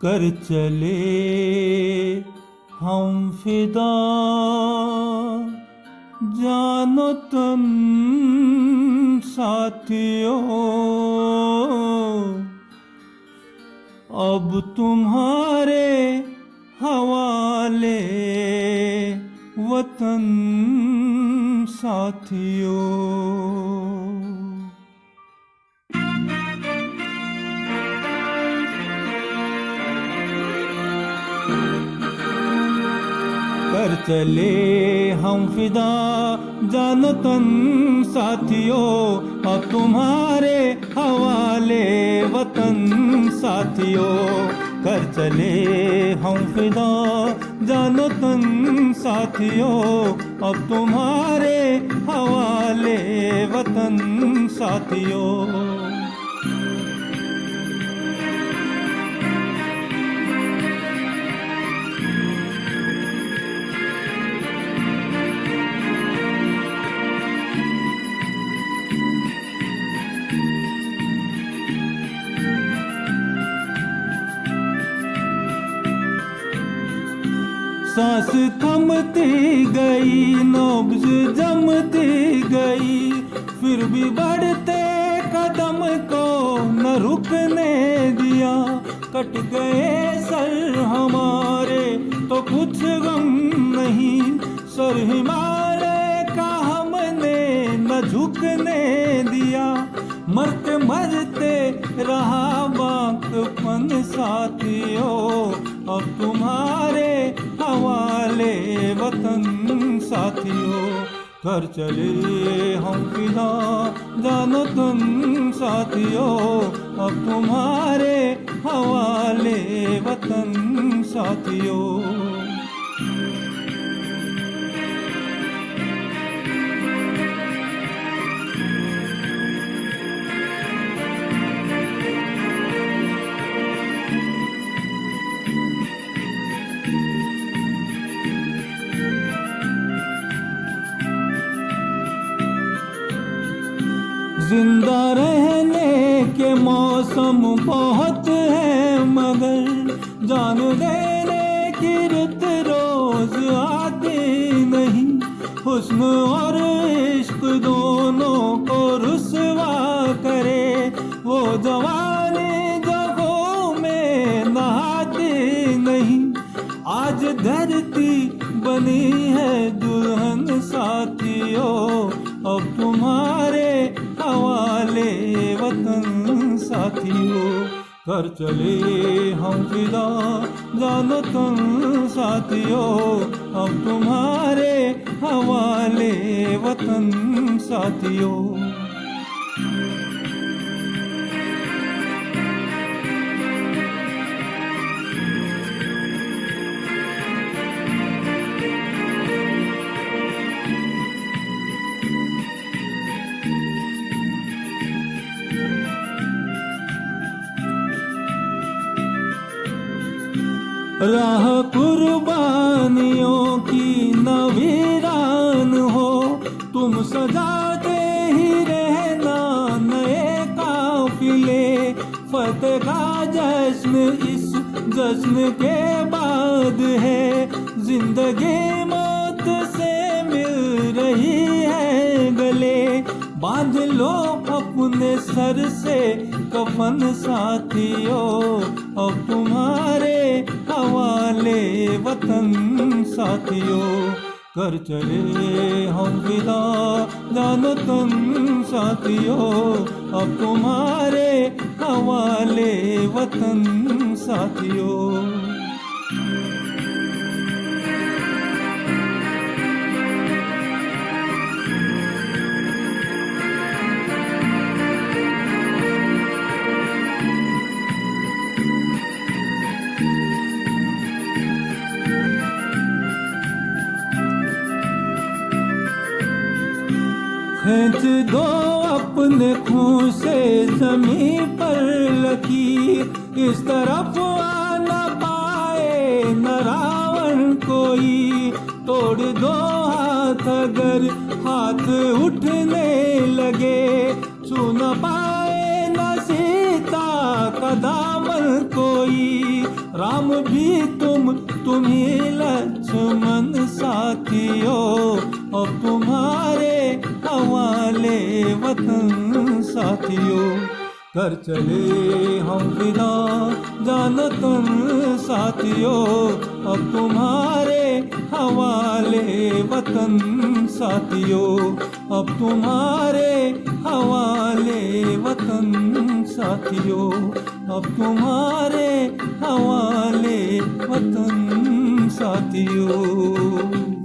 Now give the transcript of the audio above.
कर चले हम फिदा, जानो तन साथियों, अब तुम्हारे हवाले वतन साथियों। कर चले हम फिदा, जानो तन साथियों, अब तुम्हारे हवाले वतन साथियों। कर चले हम फिदा, जानो तन साथियों, अब तुम्हारे हवाले वतन साथियों। सांस थमती गई, नब्ज जमती गई, फिर भी बढ़ते कदम को न रुकने दिया। कट गए सर हमारे तो कुछ गम नहीं, सर हिमालय का हमने न झुकने दिया। मरते मरते रहा बांकपन साथियों, अब तुम्हारे हवाले वतन साथियों। कर चले हम फिदा, जानो तन साथियों, अब तुम्हारे हवाले वतन साथियों। जिंदा रहने के मौसम बहुत है, मगर जान देने की रुत रोज आती नहीं। हुस्न और इश्क दोनों को रुसवा करे, वो जवानी जगहों में नहाती नहीं। आज धरती बनी है दुल्हन साथियों, अब तुम्हारे हवाले वतन साथियों। कर चले हम फिदा, जानो तन साथियों, अब तुम्हारे हवाले वतन साथियों। राह कुर्बानियों की न वीरान हो, तुम सजाते ही रहना नए काफिले। फतेह का जश्न इस जश्न के बाद है, जिंदगी मौत से मिल रही है गले। बांध लो अपने सर से कफन साथियों, अब तुम्हारे हवाले वतन साथियों। कर चले हम फिदा, जानो तन साथियों, अब तुम्हारे हवाले वतन साथियों। खींच दो अपने खून से जमीन पर लकीर, इस तरफ आ न पाए न रावण कोई। तोड़ दो हाथ अगर हाथ उठने लगे, छू न पाए न सीता का दामन कोई। राम भी तुम्ही लक्ष्मण साथियों, अब तुम्हारे हवाले वतन साथियों। कर चले हम फिदा जानतन साथियों, अब तुम्हारे हवाले वतन साथियों, अब तुम्हारे हवाले वतन साथियों, अब तुम्हारे हवाले वतन साथियों।